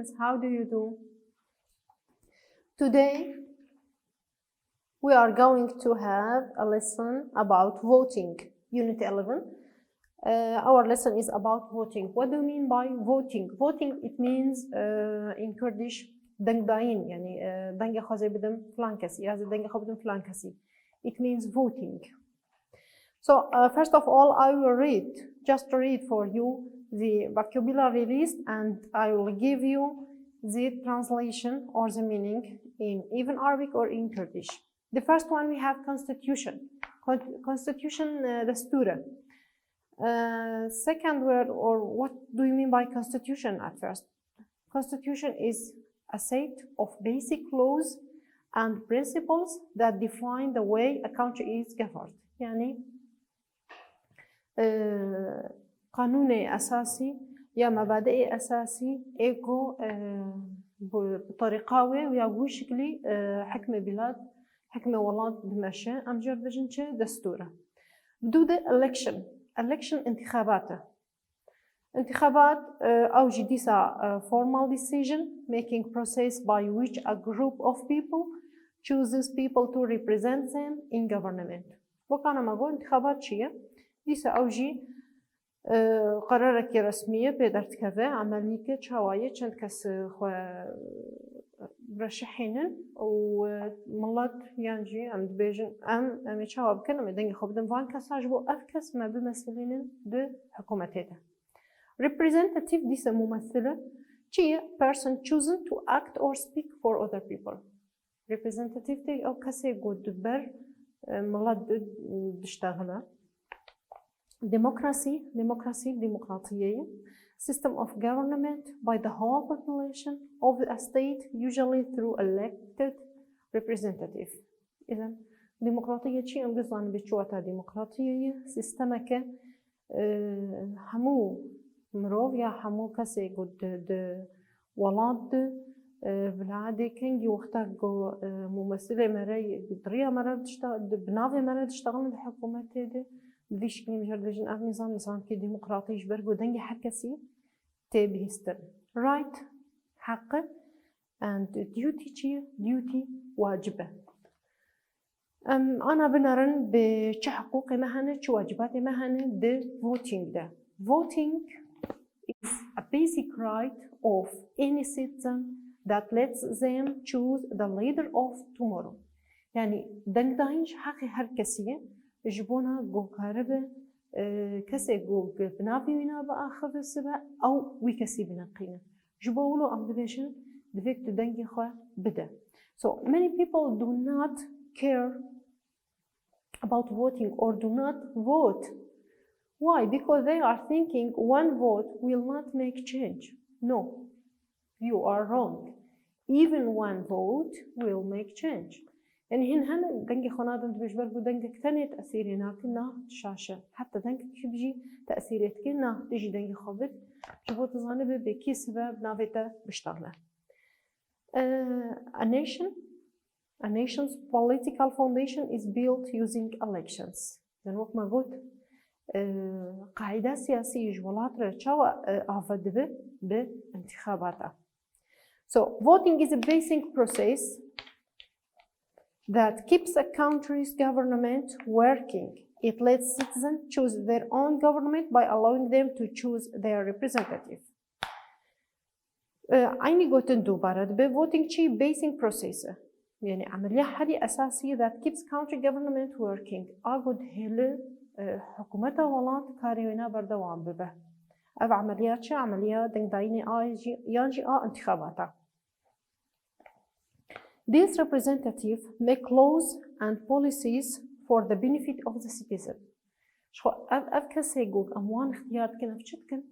students, how do you do? Today we are going to have a lesson about voting, Unit 11. Our lesson is about voting. What do you mean by voting? Voting, it means in Kurdish دنگداین یعنی دنگ خوازه بدم فلان کسی یا دنگ خواه بدم فلان کسی. It means voting. So first of all, I will read for you the vocabulary list, and I will give you the translation or the meaning in even Arabic or in Kurdish. The first one we have constitution. Constitution, دستور. Second word, or what do you mean by constitution at first? Constitution is a set of basic laws and principles that define the way a country is governed. يعني قانون أساسي يا مبادئ أساسي إيكو بطريقة ويا شكلي حكم بلاد حكم ولاد بمشي أم جردجنش دستورة. بدو election انتخابات أو جديسة formal decision making process by which a group of people chooses people to represent them in government. وكان ما قول انتخابات شيء ديسة أو جي قرارك رسمية بيدرت كذا عملية شواية كانت كس برشحين وملات يانجي أم دبيجن أم شواب كنا مدني خبدن فان كساجبو أفكس ما بمثلين بحكومته. Representative ديسة ممثلة شيء person chosen to act or speak for other people. Representative تي أو كسي يقول دبر ملات دشتغله. ديمقراطية system of government by the whole population of a state usually through elected representative. إذن ديمقراطية شيء أم قصدان بشواتها ديمقراطية سيستمك همو مروف يا همو كسي قد ولاد بالعادة كنجي وقتها ممثلة مرأي بطريقة مرة تشتغل بنافي مرة تشتغل بالحكومة تيدي بديش كلمة جردجن أف نظام كي ديمقراطي جبرجو دنجي حكسي تبي هستر right حق and duty واجبة. أنا بنرن بش حقوقي مهنة شو واجباتي مهنة د voting ده. Voting is a basic right of any citizen that lets them choose the leader of tomorrow. يعني دنگ داينش حقي هر كسيه يجبونا جو كهرباء كسي جو بنابي وينا بآخر السبع أو ويكسي بنقينا جبولو أم دبيشن دفيك تدنجي خواه بدا. So many people do not care about voting or do not vote. Why? Because they are thinking one vote will not make change. No, you are wrong. Even one vote will make change. يعني هن دنجي خنادم تبيش برضو دنجي كتني تأثيرنا كنا شاشة حتى دنجي كبجي تأثيرات كنا تيجي دنجي خبط جبوت ظانبه بكي سبب نافتا بشتغله. A nation's political foundation is built using elections. زين وقت ما قلت قاعدة سياسية جوالات رتشاوة أفضل بانتخاباتها. So voting is a basic process that keeps a country's government working. It lets citizens choose their own government by allowing them to choose their representative. عيني قلت ندو بارد voting شيء basic process. يعني عملية حالي أساسية that keeps country government working. أقول هلا حكومتها ولات كاريونا بردوام ببه. أف عمليات شيء عملية دنجدايني يانجي انتخاباتها. These representatives make laws and policies for the benefit of the citizen. شو أفكسي جوج أموان اختيار كنا فتشتكن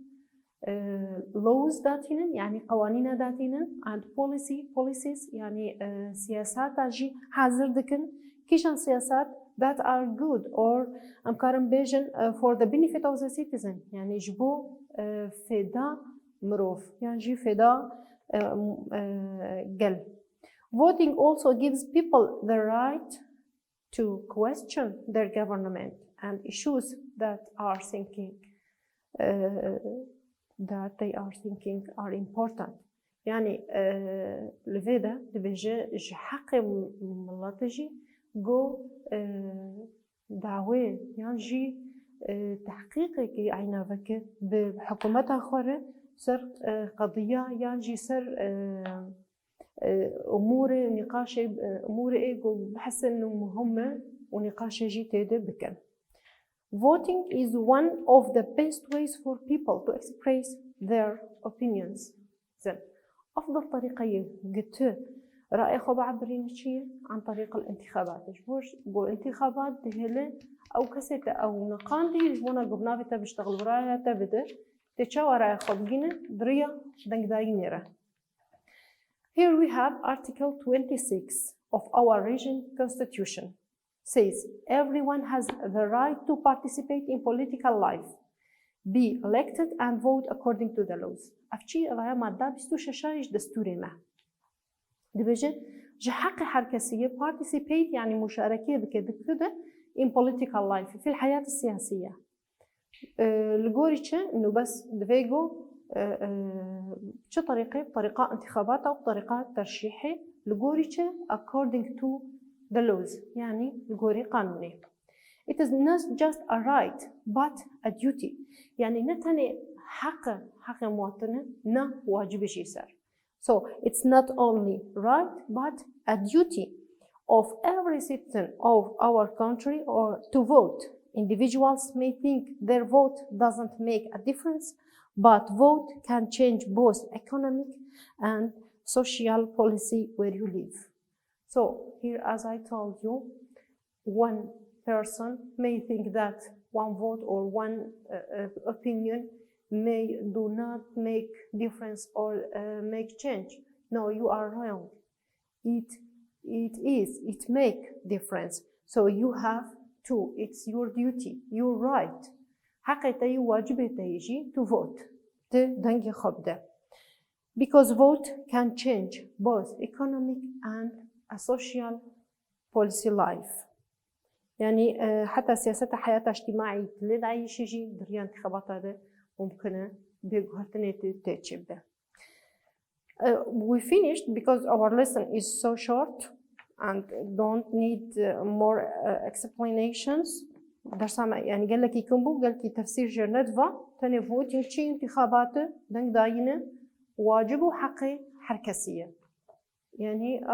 laws داتينن يعني قوانين داتينن and policies يعني سياسات أجي حاضر دكن كيشان سياسات that are good or أمكارن بيجن for the benefit of the citizen يعني جبو فدا مروف يعني جي فدا قل. Voting also gives people the right to question their government and issues that they are thinking are important. يعني لفيدا دبيجي حقي ملاتجي جو دعوة ينجي تحقيقك عينا فك بحكومتها خورة سر قضية ينجي سر أمور نقاش أمور إيجو بحس إنه مهمة ونقاش يجي تيدا بكن. Voting is one of the best ways for people to express their opinions. زين أفضل طريقة قلت رأي خو بعبرين شيء عن طريق الانتخابات. جبوش بو انتخابات دهلا أو كسيتا أو نقان دي جبونا قبنا بتا بيشتغل ورايا تبدا تشاو رأي خو بجينا دريا دنك داينيرا. Here we have Article 26 of our region constitution. Says everyone has the right to participate in political life, be elected and vote according to the laws. أفتشي غاية مادة بستو شاشايش دستوري ما. دبجة جحق حركسية participate يعني مشاركة بكده in political life في الحياة السياسية. لقوريتش إنه بس دفيجو شو بطريقة انتخابات أو بطريقة ترشيحي لقوريتش according to the laws يعني لقوري قانوني. It is not just a right but a duty. يعني نتني حق مواطنة نا واجب شيء صار. So it's not only right but a duty of every citizen of our country or to vote. Individuals may think their vote doesn't make a difference, but vote can change both economic and social policy where you live. So here, as I told you, one person may think that one vote or one opinion may do not make difference or make change. No, you are wrong. It make difference. So you have to, it's your duty, your right. حقيقي واجبته يجي to vote. تدنجي خبده. Because vote can change both economic and a social policy life. يعني حتى سياسة حياة اجتماعية لدعي شيء دريان انتخابات هذا ممكن بيجهرتني تتشيب ده. We finished because our lesson is so short and don't need more explanations. درس يعني قال لك يكمبو قال لك تفسير جرندفا تاني فوتين شيء انتخابات دنك داينة واجب وحقي حركسية. يعني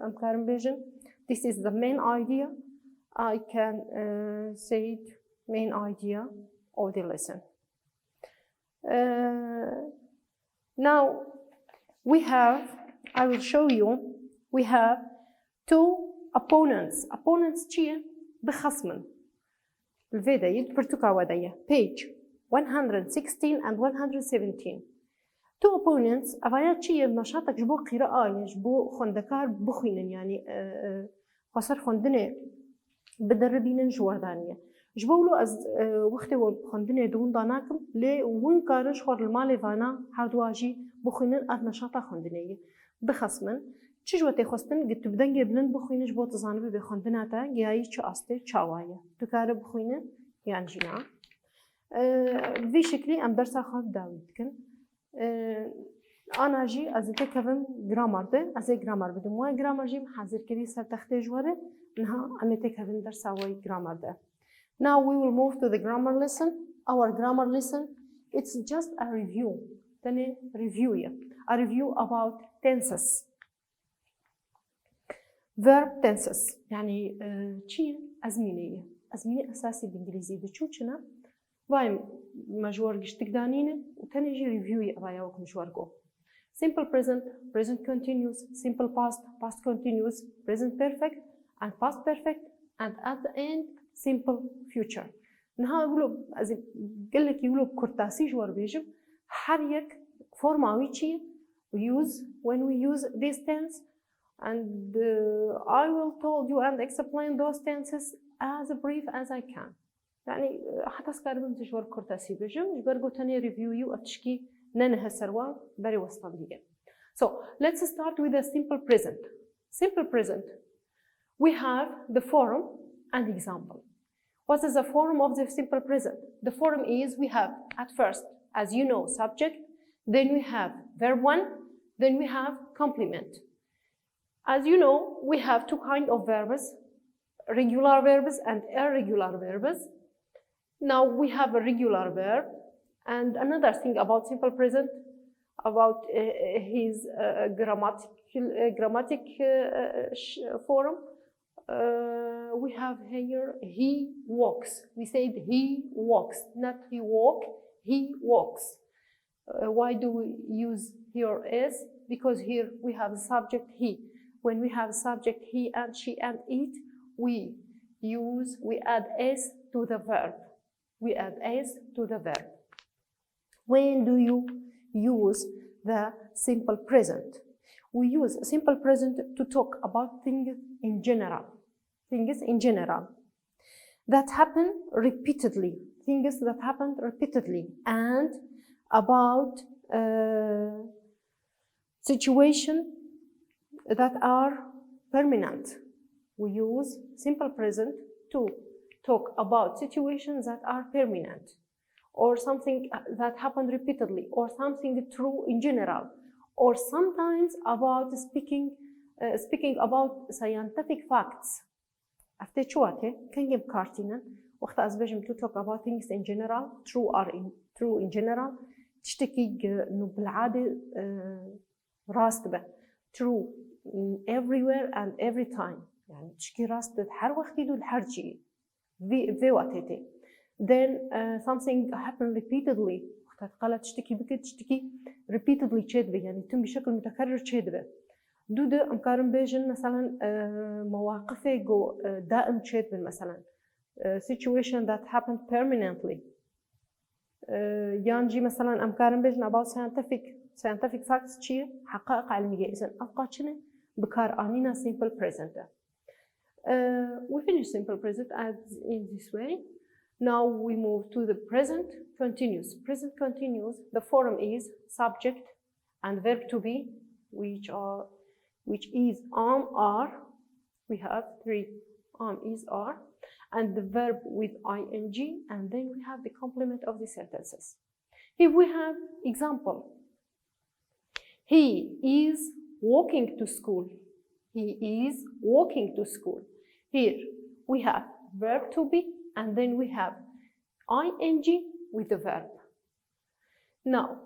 أمكارم بيجن this is the main idea. I can say it main idea of the lesson. Now we have, I will show you, we have two opponents. Opponents چیه؟ بخصمن. الفيدا يدبرتوكا ودايا. Page 116 and 117. Two opponents أفايا چیه نشاطك جبو قراءة جبو خندكار بخوينن يعني خسر خندنه بدربينن جواردانية. جبولو از وقتی خندنه دون داناکم لی وون کارش خور المال فانا هردواجی بخوینن از نشاط خندنه بخصمن چجوته خواستن گت بدنگ بلند بخوینش بو تزانه به خندنه تا گیایی چه استه چاوایه تو کار بخوینه یان جنا في شکلی ام درس خواب داوید کن أنا جي أزيد كفم جرامر ده أزيد جرامر بدم وين جرامر جيم حاضر كذي سر تختي جواره نها أنا تكفم درس أوي جرامر ده. Now we will move to the grammar lesson. Our grammar lesson, it's just a review. تاني review يا. A review about tenses. Verb tenses يعني شيء أزمنية. أزمنة أساسي بالإنجليزي ده شو كنا؟ بايم مجور جشتك دانينه وتاني جي review يا بايا وك مجور جو. Simple present, present continuous, simple past, past continuous, present perfect, and past perfect, and at the end, simple future. نها يقولوا أزي قال لك يقولوا بكرتاسي جوار بيجب حريك forma which we use when we use these tense, and I will tell you and explain those tenses as brief as I can. يعني حتى سكاربم تجوار كرتاسي بيجب جبرجو تاني review you أتشكي ننها سروا بري وصل ديجا. So let's start with the simple present. Simple present. We have the form and example. What is the form of the simple present? The form is we have at first, as you know, subject. Then we have verb 1, then we have complement. As you know, we have two kinds of verbs, regular verbs and irregular verbs. Now we have a regular verb, and another thing about simple present, about his grammatic form, we have here he walks. We said he walks, not he walk, he walks. Why do we use here is? Because here we have the subject he. When we have subject he and she and it, we add s to the verb. We add s to the verb. When do you use the simple present? We use simple present to talk about things in general. Things in general that happen repeatedly. Things that happen repeatedly, and about situations that are permanent. We use simple present to talk about situations that are permanent, or something that happened repeatedly, or something true in general, or sometimes about speaking about scientific facts. After شواتي كان يم كارتينا وقت أزبجم to talk about things in general, true in general. تشتكي إنه بالعادة راست به true everywhere and every time. يعني تشكي راست هر وقت يدو الحر شيء في وقتها. Then something happened repeatedly. وقت قالت تشتكي بك تشتكي repeatedly كذبة، يعني تم بشكل متكرر كذبة. دود أمكارن بيجن مثلا مواقفه جو دائم كذبة مثلا situation that happened permanently. يانجي مثلا أمكارن بيجن about scientific facts شيء حقائق علمية. إذن أبقى كنا بكار آنينا simple present. We finish simple present as in this way. Now we move to the present continuous. Present continuous, the form is subject and verb to be, which is am, are. We have three, am, is, are, and the verb with ing, and then we have the complement of the sentences. Here we have example. He is walking to school. He is walking to school. Here we have verb to be, and then we have ing with the verb. Now,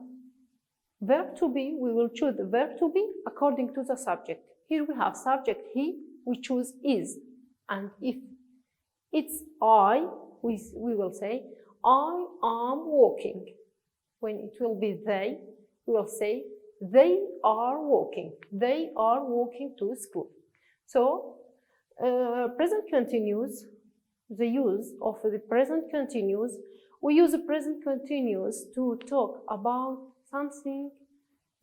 verb to be, we will choose the verb to be according to the subject. Here we have subject he, we choose is. And if it's I, we will say, I am walking. When it will be they, we will say, they are walking. They are walking to school. So, present continuous, the use of the present continuous, we use the present continuous to talk about something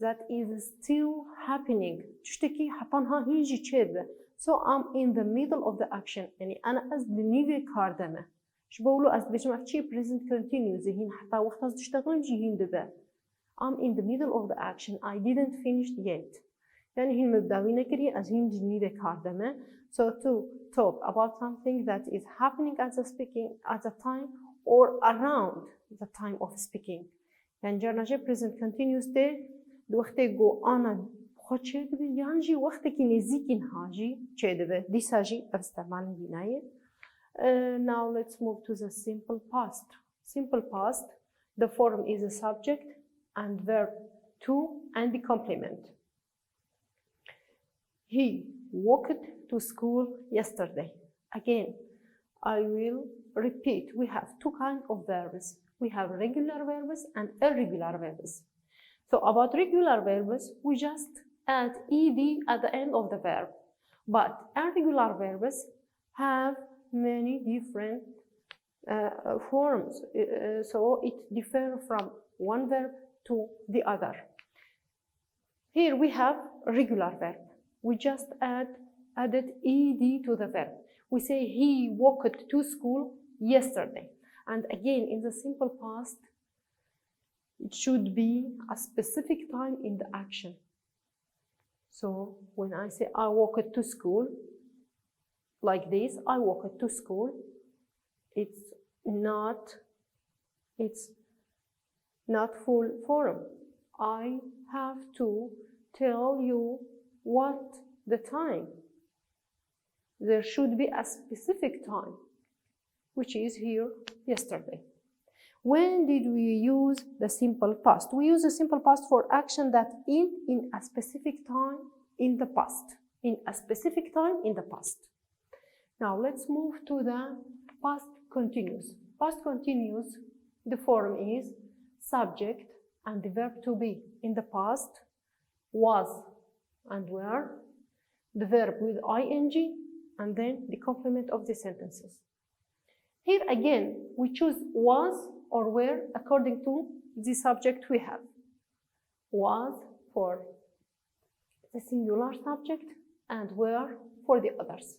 that is still happening. تشتكي حطنها هيجي كذا. So I'm in the middle of the action. يعني أنا أز بنيجي كاردمة. شو بقوله أز بيجمع شيء present continuous هين حتى وقت أز تشتغل جيهين دبا. I'm in the middle of the action. I didn't finish yet. يعني هين مبدأوينا كري أز هين جنيجي كاردمة. So to talk about something that is happening at the time or around the time of speaking. يعني جرناجي present continuous ده وقتی گو آنا خود چه دبی یانجی وقتی که نزدیکی نهاجی چه دبی دیساجی استعمال بینایه. Now let's move to the simple past. Simple past, the form is a subject and verb to and the complement. He walked to school yesterday. Again, I will repeat. We have two kinds of verbs. We have regular verbs and irregular verbs. So about regular verbs, we just add ed at the end of the verb. But irregular verbs have many different forms. So it differs from one verb to the other. Here we have regular verb. We just added ed to the verb. We say he walked to school yesterday. And again, in the simple past, it should be a specific time in the action. So when I say I walked to school, like this, I walked to school, it's not full form. I have to tell you what the time. There should be a specific time, which is here yesterday. When did we use the simple past? We use the simple past for action that end in a specific time in the past. In a specific time in the past. Now let's move to the past continuous. Past continuous, the form is subject and the verb to be. In the past, was and were, the verb with ing, and then the complement of the sentences. Here again, we choose was or were according to the subject we have. Was for the singular subject and were for the others.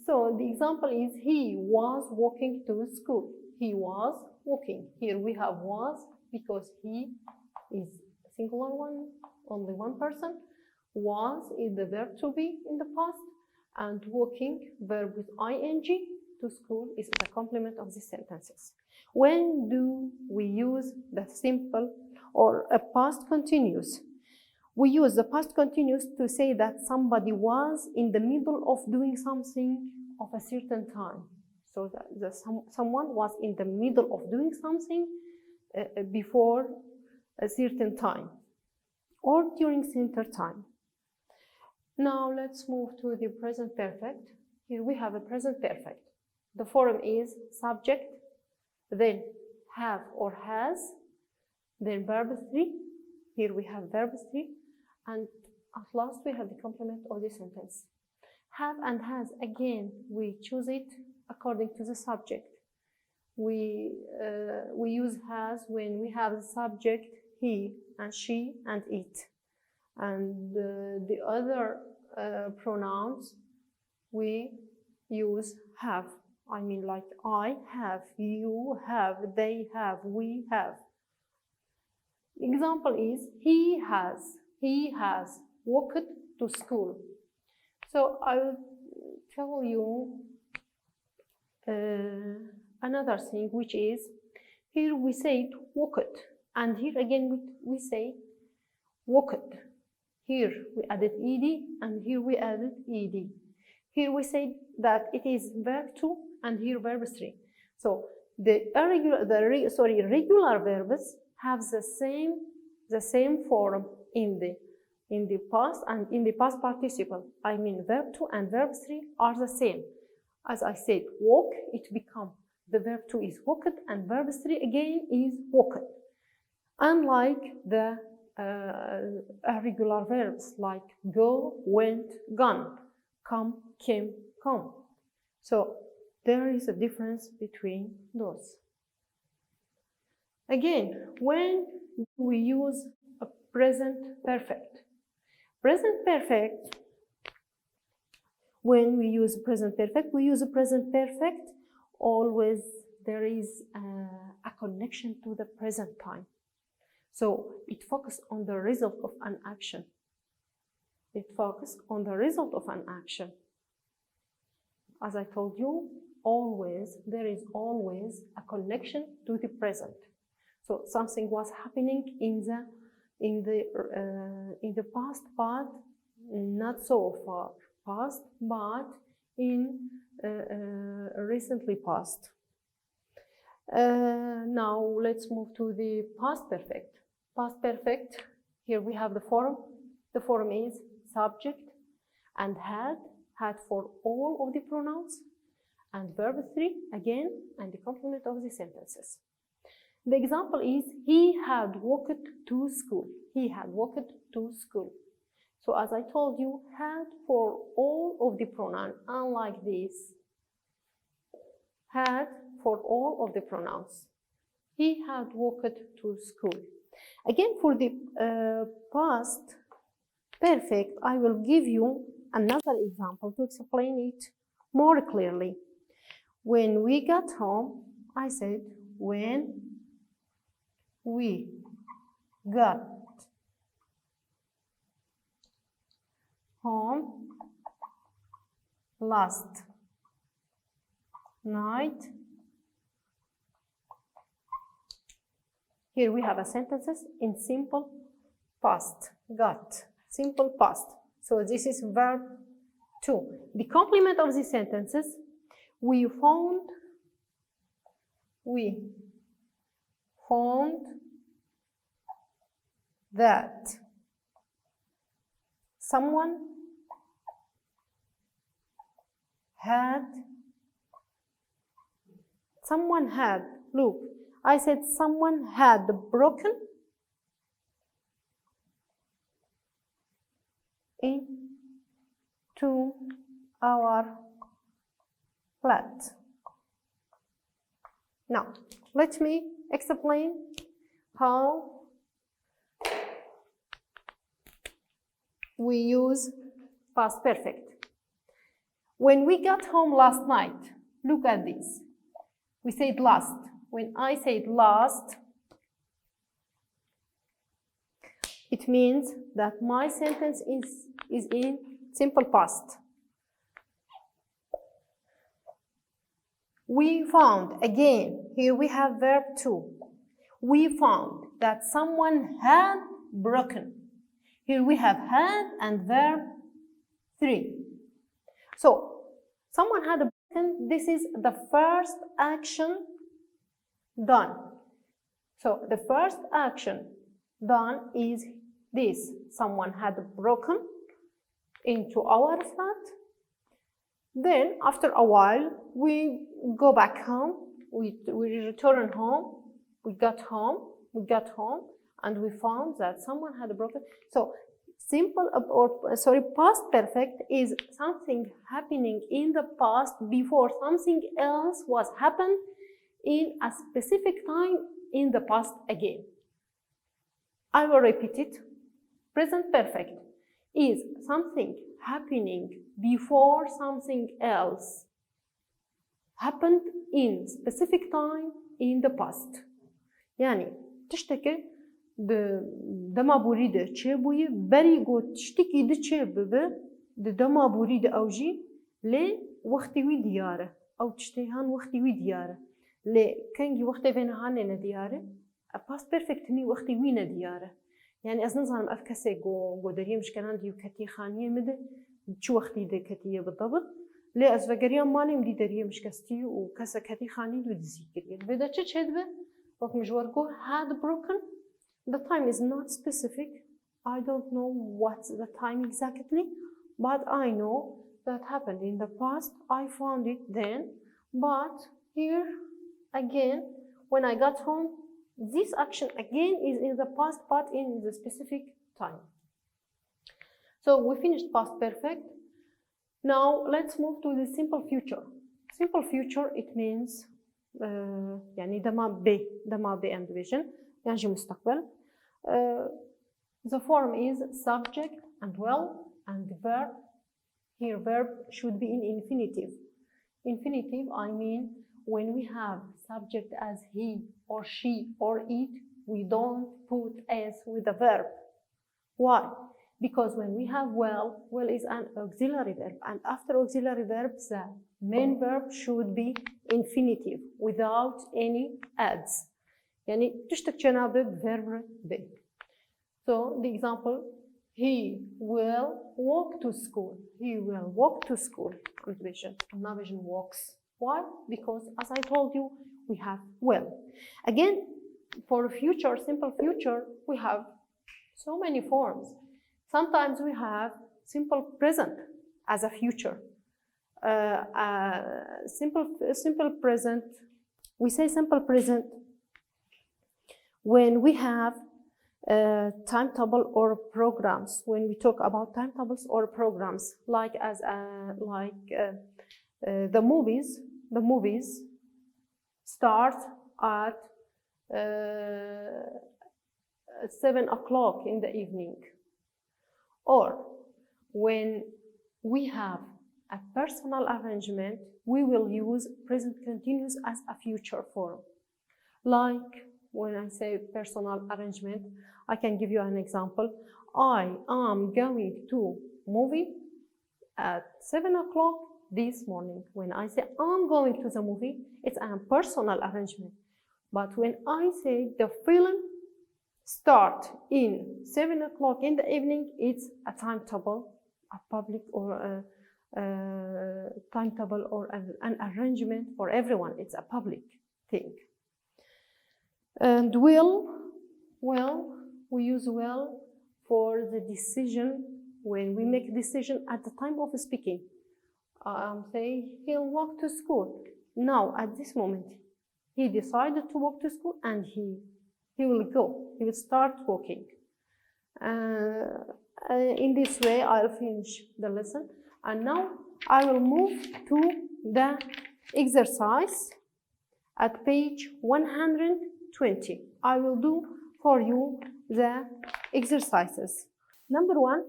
So the example is he was walking to school. He was walking. Here we have was because he is a singular one, only one person. Was is the verb to be in the past, and walking, verb with ing, to school is the complement of the sentences. When do we use the simple or a past continuous? We use the past continuous to say that somebody was in the middle of doing something of a certain time. So that someone was in the middle of doing something before a certain time or during certain time. Now let's move to the present perfect. Here we have a present perfect. The form is subject, then have or has, then verb 3. Here we have verb 3. And at last we have the complement of the sentence. Have and has, again, we choose it according to the subject. We use has when we have the subject he and she and it. And the other pronouns we use have. I mean, like I have, you have, they have, we have. Example is he has walked to school. So I'll tell you another thing, which is here we say walked, and here again we say walked. Here we added ed, and here we added ed. Here we say that it is verb 2, and here verb 3. So the regular verbs have the same form in the past and in the past participle. I mean, verb 2 and verb 3 are the same. As I said, walk, it becomes the verb 2 is walked, and verb 3 again is walked. Unlike the irregular verbs like go, went, gone, come, came, come. So there is a difference between those. Again, when we use a present perfect. Present perfect, when we use present perfect, we use a present perfect, always there is a connection to the present time. So it focuses on the result of an action. It focuses on the result of an action. As I told you, there is always a connection to the present. So something was happening in the past, but not so far past, but in recently past. Now let's move to the past perfect. Past perfect, here we have the form. The form is subject and had for all of the pronouns, and verb 3 again, and the complement of the sentences. The example is he had walked to school. He had walked to school. So as I told you, had for all of the pronouns, unlike this. Had for all of the pronouns. He had walked to school. Again, for the past perfect, I will give you another example to explain it more clearly. When we got home, I said, when we got home last night. Here we have a sentences in simple past. got. Simple past. So this is verb 2. The complement of these sentences, we found that someone had, look, I said someone had broken into our flat. Now, let me explain how we use past perfect. When we got home last night, look at this. We said last. When I said last, it means that my sentence is in simple past. We found, again, here we have verb 2. We found that someone had broken. Here we have had and verb 3. So, someone had broken, this is the first action done. So, the first action done is this. Someone had broken into our flat. Then, after a while, we go back home, we return home, we got home, and we found that someone had broken. So, past perfect is something happening in the past before something else was happened in a specific time in the past again. I will repeat it. Present perfect is something happening before something else happened in specific time in the past. يعني تشتكي دما بوريده چه بوی بری گو تشتكي ده چه ببه ده دما بوريده اوجي لي وقتی وی دیاره او تشتي هان وقتی وی دیاره لي كنجي وقتی وین هان ندیاره past perfect نی وقتی وی ندیاره يعني از نظام افكسي جو دريم مش كان عندي كتي خانيه مده شو وقتي ده كتيه بالضبط لي از فقريان مالي مدي دريم مش كستي وكسا كتي خاني دو دزيكري بدا تشد هدبه وقت مجوركو had broken. The time is not specific. I don't know what's the time exactly, but I know that happened in the past. I found it then, but here again when I got home, this action again is in the past but in the specific time. So we finished past perfect. Now let's move to the simple future. Simple future, it means يعني ده ماضي and vision يعني مستقبل. The form is subject and well and the verb. Here verb should be in infinitive. Infinitive, I mean when we have subject as he or she or it, we don't put s with the verb. Why? Because when we have well is an auxiliary verb, and after auxiliary verbs, the main verb should be infinitive without any adds. يعني تشتك جنابه verb be. So the example, he will walk to school. He will walk to school. Vision walks. Why? Because as I told you, we have well. Again, for future, simple future, we have so many forms. Sometimes we have simple present as a future. Simple present. We say simple present when we have timetable or programs. When we talk about timetables or programs, like the movies start at 7 o'clock in the evening. Or when we have a personal arrangement, we will use present continuous as a future form. Like when I say personal arrangement, I can give you an example. I am going to movie at 7 o'clock this morning. When I say I'm going to the movie, it's a personal arrangement. But when I say the film start in 7 o'clock in the evening, it's a timetable, a public or a timetable or an arrangement for everyone. It's a public thing. And will, we use will for the decision when we make a decision at the time of speaking. Say he'll walk to school. Now, at this moment, he decided to walk to school and he will go. He will start walking. In this way, I'll finish the lesson. And now I will move to the exercise at page 120. I will do for you the exercises. Number 1.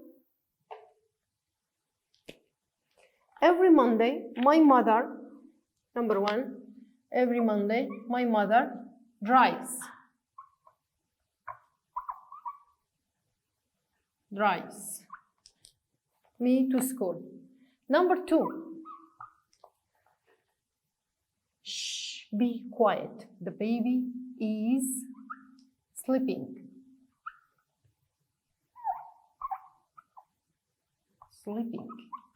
Every Monday, my mother, number 1, every Monday, my mother drives me to school. Number 2, shh, be quiet. The baby is sleeping.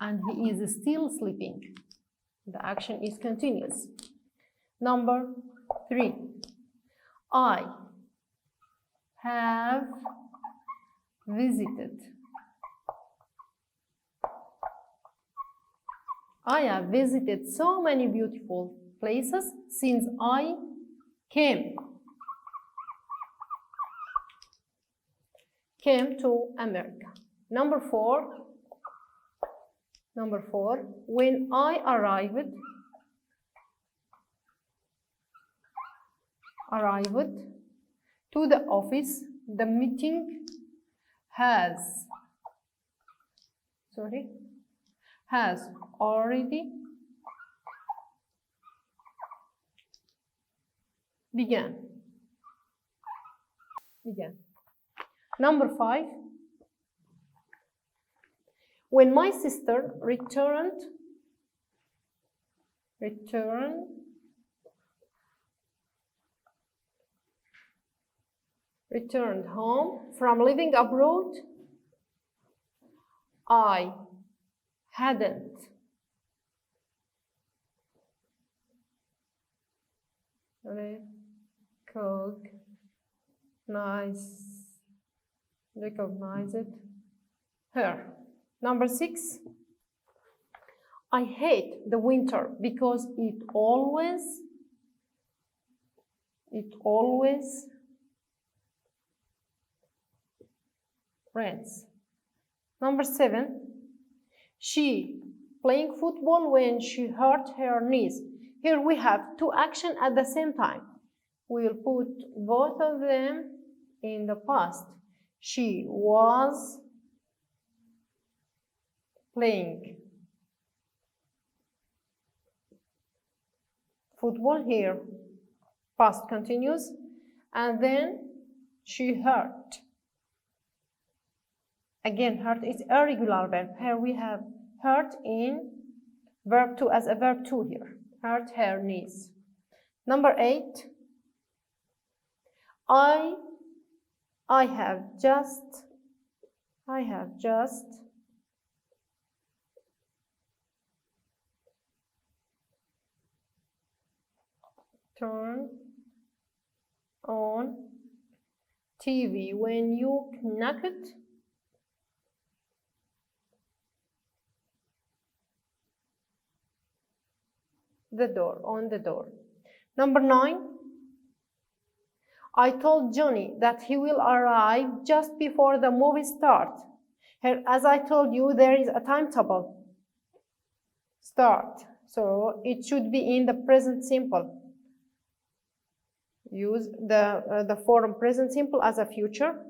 And he is still sleeping. The action is continuous. Number 3, I have visited. I have visited so many beautiful places since I came to America. Number 4, when I arrived to the office, the meeting has already began. Number 5, when my sister returned home from living abroad, I hadn't recognized her. Number 6, I hate the winter because it always rains. Number 7, she playing football when she hurt her knees. Here we have 2 actions at the same time. We will put both of them in the past. She was playing football here, past continuous, and then she hurt. Again, hurt is irregular verb. Here we have hurt in verb 2 as a verb 2 here. Hurt her knees. Number 8, I have just turned on TV when you knocked on the door. Number 9, I told Johnny that he will arrive just before the movie starts. Here, as I told you, there is a timetable. Start. So it should be in the present simple. Use the form present simple as a future.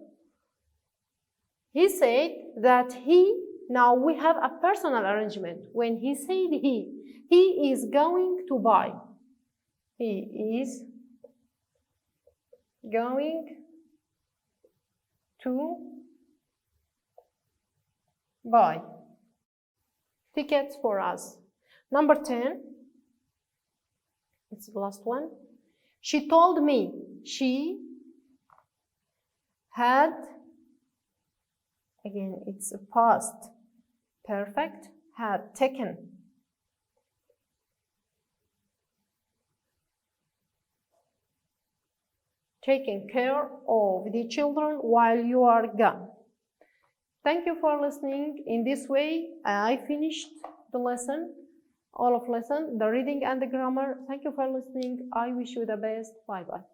He said that now we have a personal arrangement. When he said he is going to buy. He is going to buy tickets for us. Number 10, it's the last one. She told me she had, again it's a past perfect, had taken. Taking care of the children while you are gone. Thank you for listening. In this way, I finished the lesson, all of lesson, the reading and the grammar. Thank you for listening. I wish you the best. Bye bye.